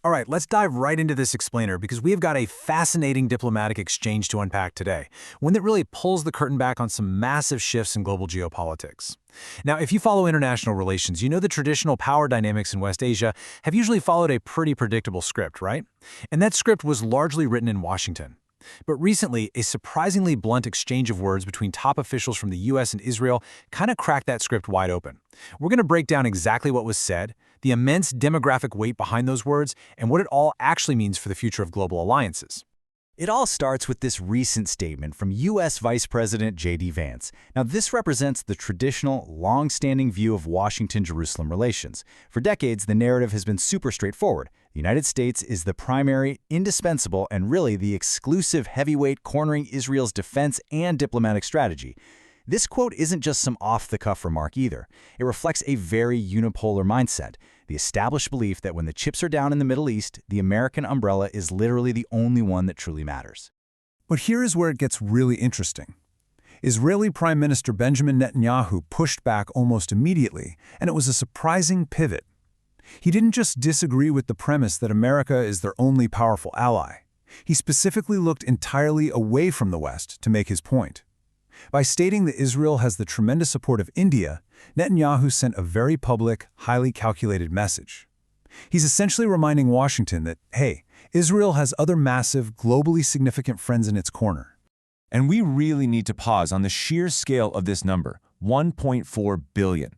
All right, let's dive right into this explainer because we have got a fascinating diplomatic exchange to unpack today, one that really pulls the curtain back on some massive shifts in global geopolitics. Now, if you follow international relations, you know the traditional power dynamics in West Asia have usually followed a pretty predictable script, right? And that script was largely written in Washington. But recently, a surprisingly blunt exchange of words between top officials from the US and Israel kind of cracked that script wide open. We're going to break down exactly what was said, the immense demographic weight behind those words, and what it all actually means for the future of global alliances. It all starts with this recent statement from U.S. Vice President JD Vance. Now, this represents the traditional, long-standing view of Washington-Jerusalem relations. For decades, the narrative has been super straightforward. The United States is the primary, indispensable, and really the exclusive heavyweight cornering Israel's defense and diplomatic strategy. This quote isn't just some off-the-cuff remark either. It reflects a very unipolar mindset, the established belief that when the chips are down in the Middle East, the American umbrella is literally the only one that truly matters. But here is where it gets really interesting. Israeli Prime Minister Benjamin Netanyahu pushed back almost immediately, and it was a surprising pivot. He didn't just disagree with the premise that America is their only powerful ally. He specifically looked entirely away from the West to make his point. By stating that Israel has the tremendous support of India, Netanyahu sent a very public, highly calculated message. He's essentially reminding Washington that, hey, Israel has other massive, globally significant friends in its corner. And we really need to pause on the sheer scale of this number, 1.4 billion.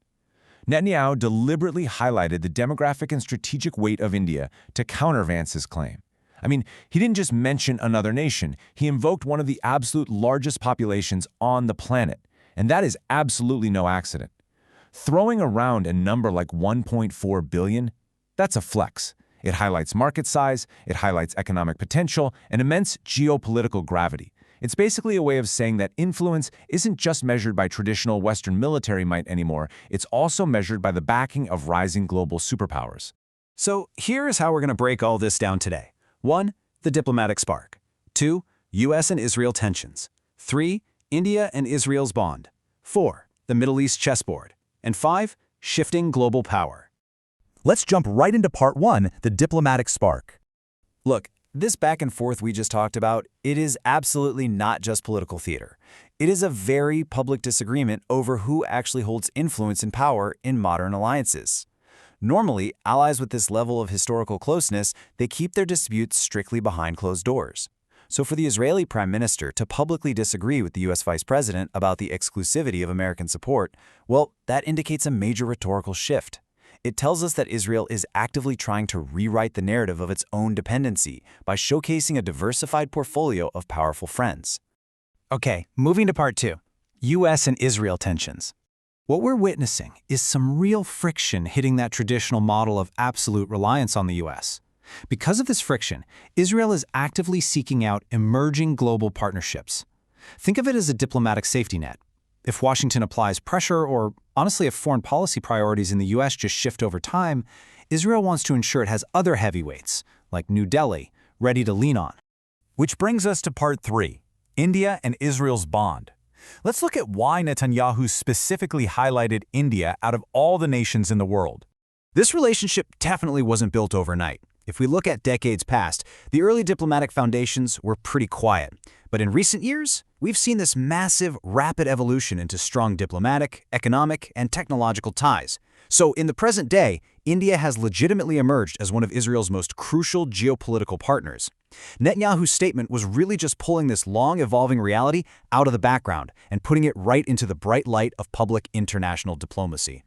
Netanyahu deliberately highlighted the demographic and strategic weight of India to counter Vance's claim. I mean, he didn't just mention another nation, he invoked one of the absolute largest populations on the planet. And that is absolutely no accident. Throwing around a number like 1.4 billion, that's a flex. It highlights market size, it highlights economic potential, and immense geopolitical gravity. It's basically a way of saying that influence isn't just measured by traditional Western military might anymore, it's also measured by the backing of rising global superpowers. So here's how we're going to break all this down today. 1. The diplomatic spark. 2. U.S. and Israel tensions. 3. India and Israel's bond. 4. The Middle East chessboard. And 5. Shifting global power. Let's jump right into part 1, the diplomatic spark. Look, this back and forth we just talked about, it is absolutely not just political theater. It is a very public disagreement over who actually holds influence and power in modern alliances. Normally, allies with this level of historical closeness, they keep their disputes strictly behind closed doors. So for the Israeli Prime Minister to publicly disagree with the U.S. Vice President about the exclusivity of American support, well, that indicates a major rhetorical shift. It tells us that Israel is actively trying to rewrite the narrative of its own dependency by showcasing a diversified portfolio of powerful friends. Okay, moving to part 2, U.S. and Israel tensions. What we're witnessing is some real friction hitting that traditional model of absolute reliance on the U.S. Because of this friction, Israel is actively seeking out emerging global partnerships. Think of it as a diplomatic safety net. If Washington applies pressure, or honestly if foreign policy priorities in the U.S. just shift over time, Israel wants to ensure it has other heavyweights, like New Delhi, ready to lean on. Which brings us to part 3, India and Israel's bond. Let's look at why Netanyahu specifically highlighted India out of all the nations in the world. This relationship definitely wasn't built overnight. If we look at decades past, the early diplomatic foundations were pretty quiet. But in recent years, we've seen this massive, rapid evolution into strong diplomatic, economic, and technological ties. So in the present day, India has legitimately emerged as one of Israel's most crucial geopolitical partners. Netanyahu's statement was really just pulling this long-evolving reality out of the background and putting it right into the bright light of public international diplomacy.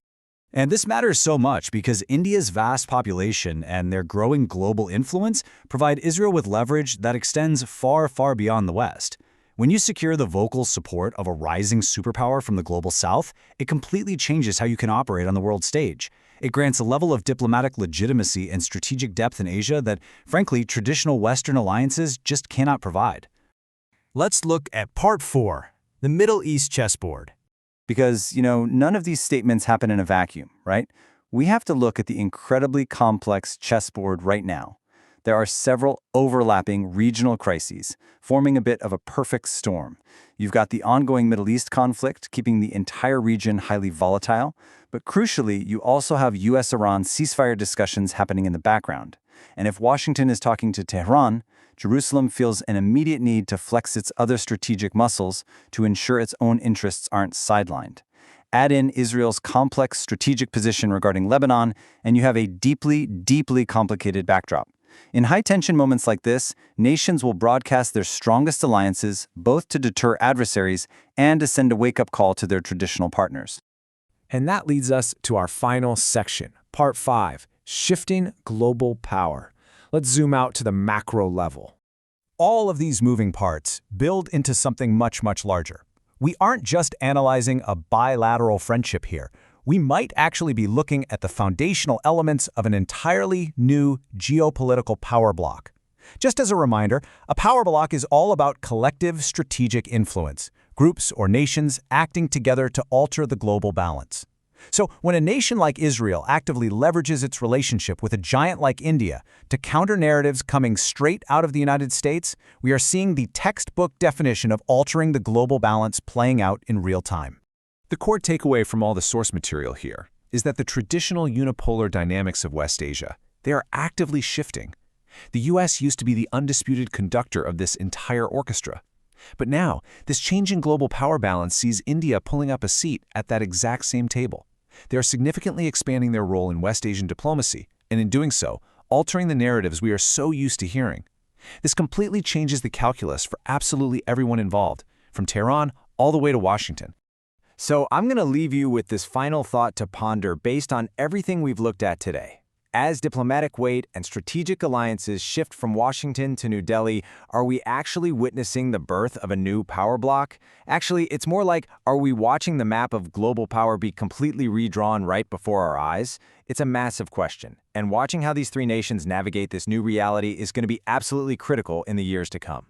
And this matters so much because India's vast population and their growing global influence provide Israel with leverage that extends far, far beyond the West. When you secure the vocal support of a rising superpower from the global South, it completely changes how you can operate on the world stage. It grants a level of diplomatic legitimacy and strategic depth in Asia that, frankly, traditional Western alliances just cannot provide. Let's look at part 4, the Middle East chessboard. Because, none of these statements happen in a vacuum, right? We have to look at the incredibly complex chessboard right now. There are several overlapping regional crises, forming a bit of a perfect storm. You've got the ongoing Middle East conflict, keeping the entire region highly volatile, but crucially, you also have U.S.-Iran ceasefire discussions happening in the background. And if Washington is talking to Tehran, Jerusalem feels an immediate need to flex its other strategic muscles to ensure its own interests aren't sidelined. Add in Israel's complex strategic position regarding Lebanon, and you have a deeply, deeply complicated backdrop. In high-tension moments like this, nations will broadcast their strongest alliances, both to deter adversaries and to send a wake-up call to their traditional partners. And that leads us to our final section, Part 5, Shifting Global Power. Let's zoom out to the macro level. All of these moving parts build into something much, much larger. We aren't just analyzing a bilateral friendship here. We might actually be looking at the foundational elements of an entirely new geopolitical power bloc. Just as a reminder, a power bloc is all about collective strategic influence, groups or nations acting together to alter the global balance. So when a nation like Israel actively leverages its relationship with a giant like India to counter narratives coming straight out of the United States, we are seeing the textbook definition of altering the global balance playing out in real time. The core takeaway from all the source material here is that the traditional unipolar dynamics of West Asia, they are actively shifting. The U.S. used to be the undisputed conductor of this entire orchestra. But now, this changing global power balance sees India pulling up a seat at that exact same table. They are significantly expanding their role in West Asian diplomacy, and in doing so, altering the narratives we are so used to hearing. This completely changes the calculus for absolutely everyone involved, from Tehran all the way to Washington. So I'm going to leave you with this final thought to ponder based on everything we've looked at today. As diplomatic weight and strategic alliances shift from Washington to New Delhi, are we actually witnessing the birth of a new power bloc? Actually, it's more like, are we watching the map of global power be completely redrawn right before our eyes? It's a massive question, and watching how these three nations navigate this new reality is going to be absolutely critical in the years to come.